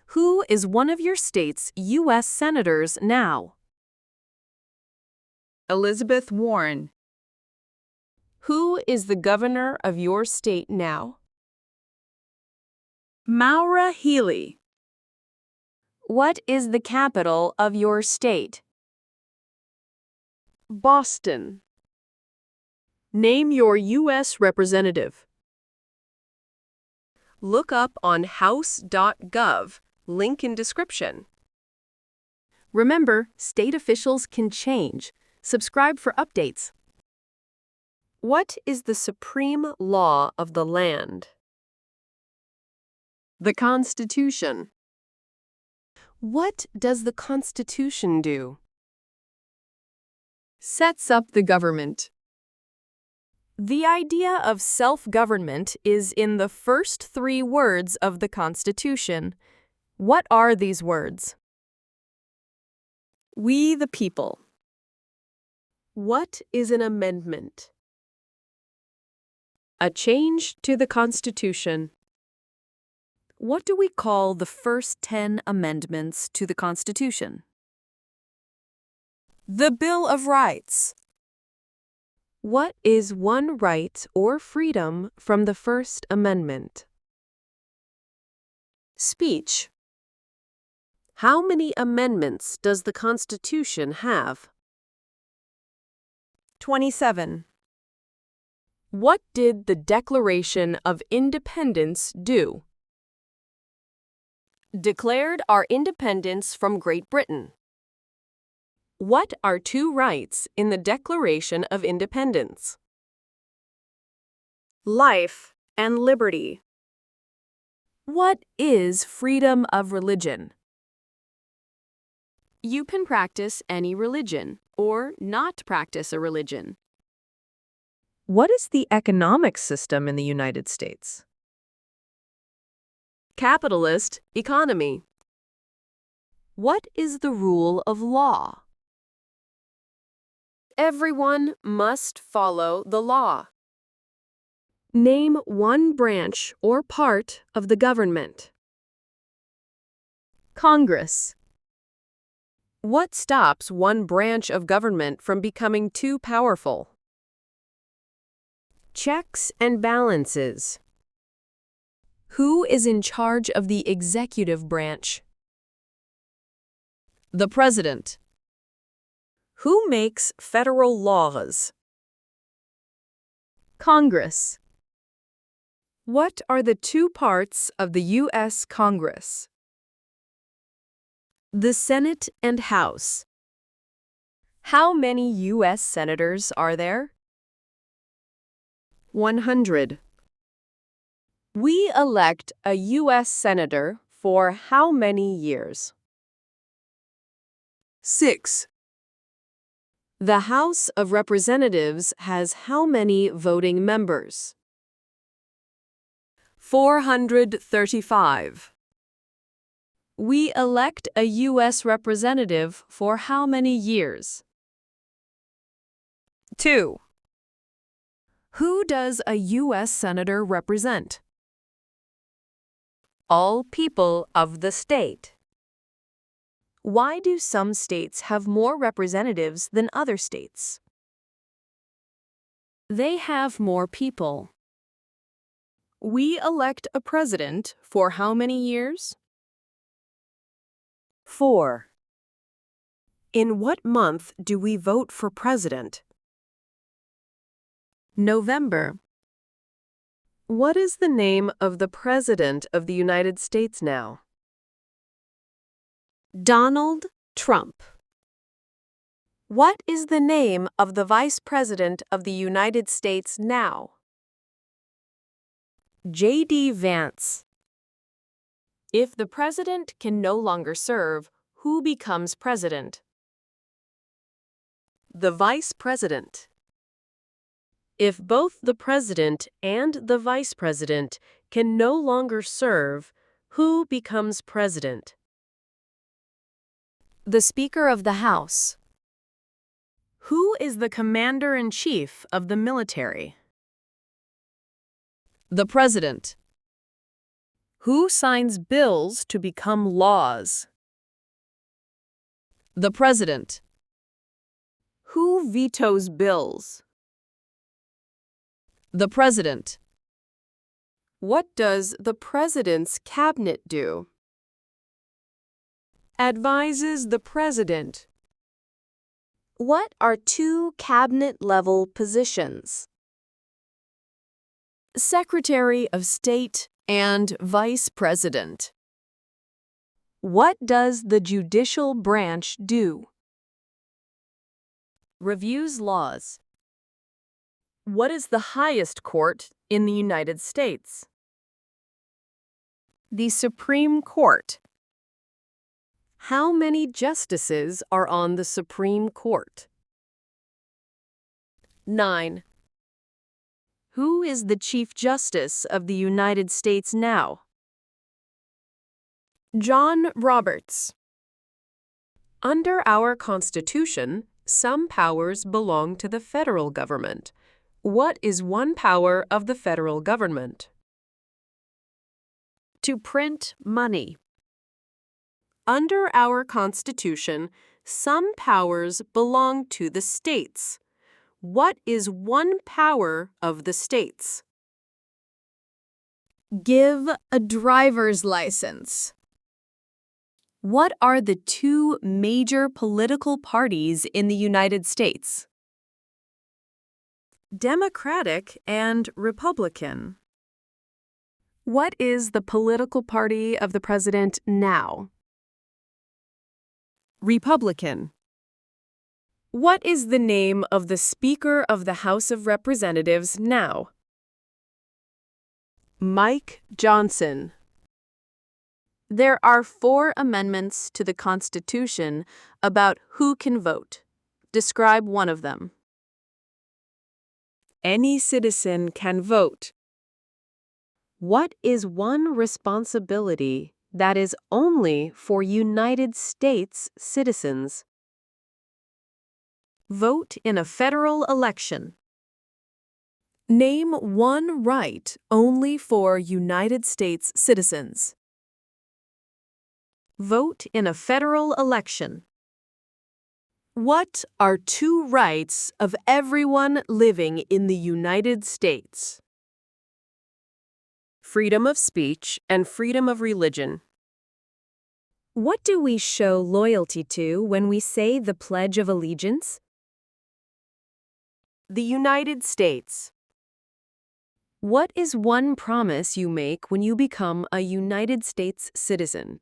Who is one of your state's U.S. senators now? Elizabeth Warren. Who is the governor of your state now? Maura Healey. What is the capital of your state? Boston. Name your U.S. representative. Look up on house.gov, link in description. Remember, state officials can change. Subscribe for updates. What is the supreme law of the land? The Constitution. What does the Constitution do? Sets up the government. The idea of self-government is in the first 3 words of the Constitution. What are these words? We the people. What is an amendment? A change to the Constitution. What do we call the first 10 amendments to the Constitution? The Bill of Rights. What is one right or freedom from the First Amendment? Speech. How many amendments does the Constitution have? 27. What did the Declaration of Independence do? Declared our independence from Great Britain. What are 2 rights in the Declaration of Independence? Life and liberty. What is freedom of religion? You can practice any religion or not practice a religion. What is the economic system in the United States? Capitalist economy. What is the rule of law? Everyone must follow the law. Name one branch or part of the government. Congress. What stops one branch of government from becoming too powerful? Checks and balances. Who is in charge of the executive branch? The President. Who makes federal laws? Congress. What are the 2 parts of the U.S. Congress? The Senate and House. How many U.S. senators are there? 100. We elect a U.S. senator for how many years? 6. The House of Representatives has how many voting members? 435. We elect a U.S. representative for how many years? 2. Who does a U.S. senator represent? All people of the state. Why do some states have more representatives than other states? They have more people. We elect a president for how many years? 4. In what month do we vote for president? November. What is the name of the President of the United States now? Donald Trump. What is the name of the Vice President of the United States now? J.D. Vance. If the President can no longer serve, who becomes President? The Vice President. If both the President and the Vice President can no longer serve, who becomes President? The Speaker of the House. Who is the Commander-in-Chief of the military? The President. Who signs bills to become laws? The President. Who vetoes bills? The President. What does the President's cabinet do? Advises the President. What are two cabinet-level positions? Secretary of State and Vice President. What does the judicial branch do? Reviews laws. What is the highest court in the United States? The Supreme Court. How many justices are on the Supreme Court? 9. Who is the Chief Justice of the United States now? John Roberts. Under our Constitution, some powers belong to the federal government. What is one power of the federal government? To print money. Under our Constitution, some powers belong to the states. What is one power of the states? Give a driver's license. What are the two major political parties in the United States? Democratic and Republican. What is the political party of the president now? Republican. What is the name of the Speaker of the House of Representatives now? Mike Johnson. There are 4 amendments to the Constitution about who can vote. Describe one of them. Any citizen can vote. What is one responsibility that is only for United States citizens? Vote in a federal election. Name one right only for United States citizens. Vote in a federal election. What are 2 rights of everyone living in the United States? Freedom of speech and freedom of religion. What do we show loyalty to when we say the Pledge of Allegiance? The United States. What is one promise you make when you become a United States citizen?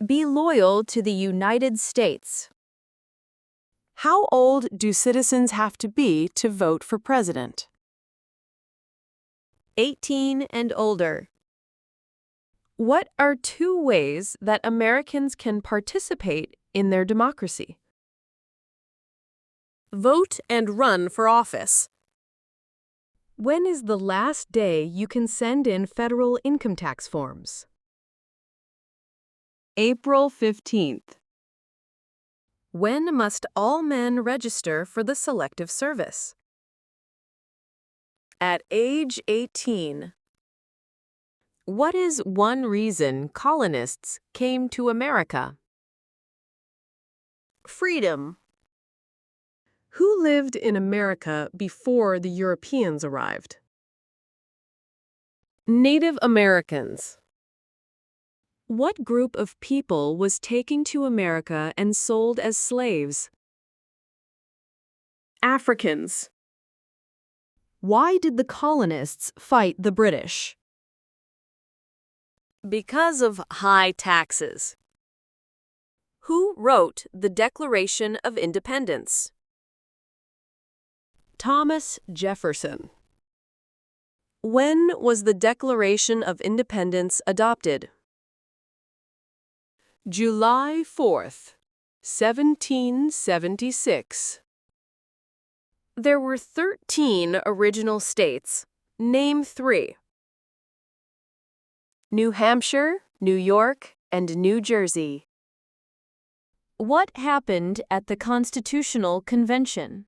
Be loyal to the United States. How old do citizens have to be to vote for president? 18 and older. What are 2 ways that Americans can participate in their democracy? Vote and run for office. When is the last day you can send in federal income tax forms? April 15th. When must all men register for the Selective Service? At age 18. What is one reason colonists came to America? Freedom. Who lived in America before the Europeans arrived? Native Americans. What group of people was taken to America and sold as slaves? Africans. Why did the colonists fight the British? Because of high taxes. Who wrote the Declaration of Independence? Thomas Jefferson. When was the Declaration of Independence adopted? July 4th, 1776. There were 13 original states. Name 3. New Hampshire, New York, and New Jersey. What happened at the Constitutional Convention?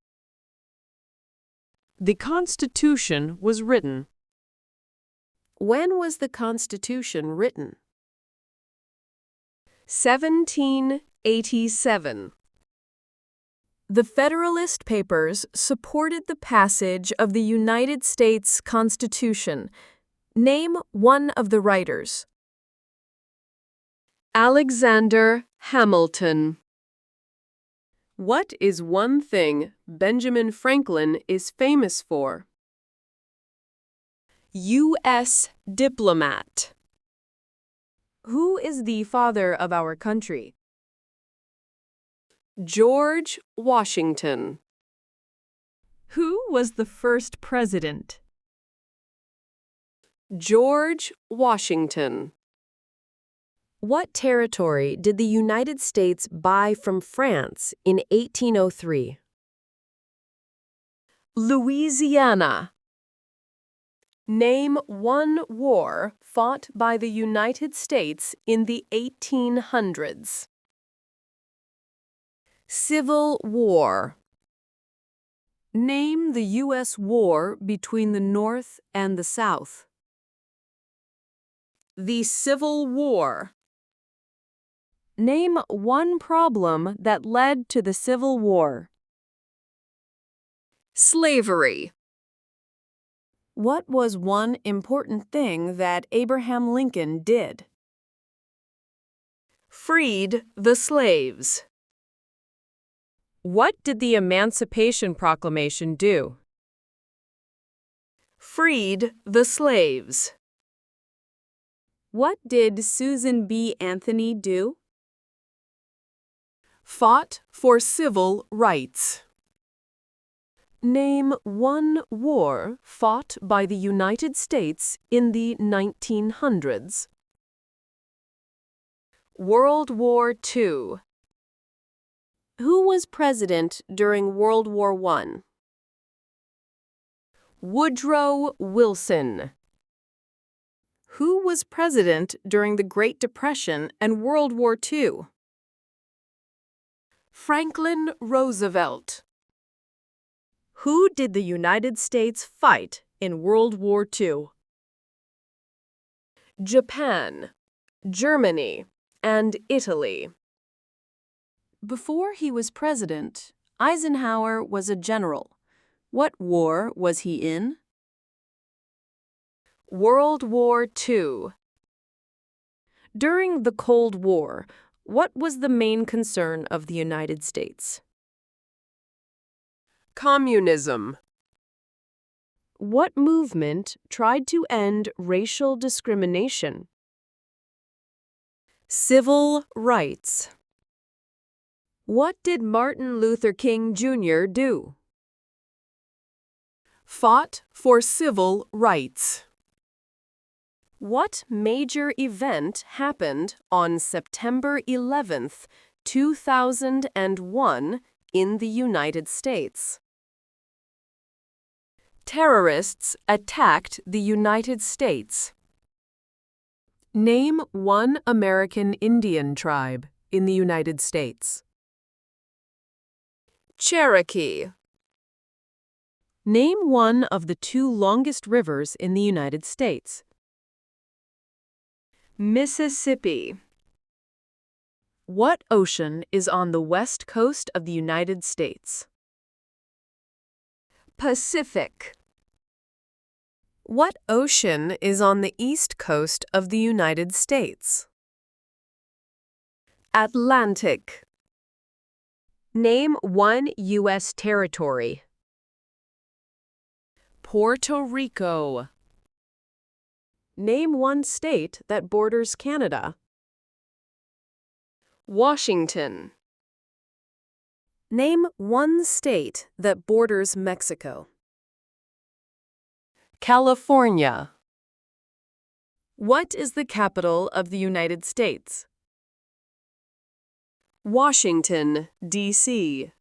The Constitution was written. When was the Constitution written? 1787. The Federalist Papers supported the passage of the United States Constitution. Name one of the writers. Alexander Hamilton. What is one thing Benjamin Franklin is famous for? U.S. diplomat. Who is the father of our country? George Washington. Who was the first president? George Washington. What territory did the United States buy from France in 1803? Louisiana. Name one war fought by the United States in the 1800s. Civil War. Name the U.S. war between the North and the South. The Civil War. Name one problem that led to the Civil War. Slavery. What was one important thing that Abraham Lincoln did? Freed the slaves. What did the Emancipation Proclamation do? Freed the slaves. What did Susan B. Anthony do? Fought for civil rights. Name one war fought by the United States in the 1900s. World War II. Who was president during World War I? Woodrow Wilson. Who was president during the Great Depression and World War II? Franklin Roosevelt. Who did the United States fight in World War II? Japan, Germany, and Italy. Before he was president, Eisenhower was a general. What war was he in? World War II. During the Cold War, what was the main concern of the United States? Communism. What movement tried to end racial discrimination? Civil rights. What did Martin Luther King Jr. do? Fought for civil rights. What major event happened on September 11th, 2001 in the United States? Terrorists attacked the United States. Name one American Indian tribe in the United States. Cherokee. Name one of the two longest rivers in the United States. Mississippi. What ocean is on the west coast of the United States? Pacific. What ocean is on the east coast of the United States? Atlantic. Name one U.S. territory. Puerto Rico. Name one state that borders Canada. Washington. Name one state that borders Mexico. California. What is the capital of the United States? Washington, D.C.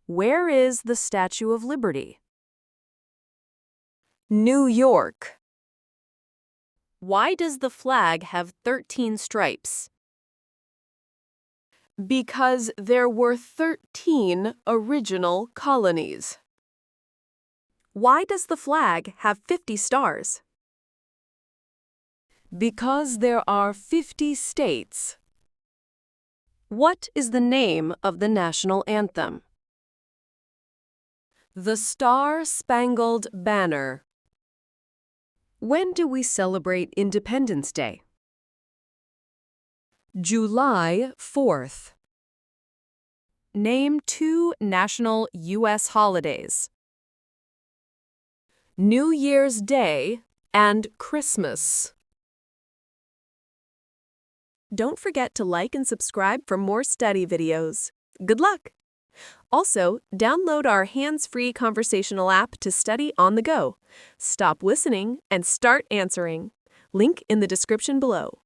Where is the Statue of Liberty? New York. Why does the flag have 13 stripes? Because there were 13 original colonies. Why does the flag have 50 stars? Because there are 50 states. What is the name of the national anthem? The Star-Spangled Banner. When do we celebrate Independence Day? July 4th. Name 2 national U.S. holidays. New Year's Day and Christmas. Don't forget to like and subscribe for more study videos. Good luck! Also, download our hands-free conversational app to study on the go. Stop listening and start answering. Link in the description below.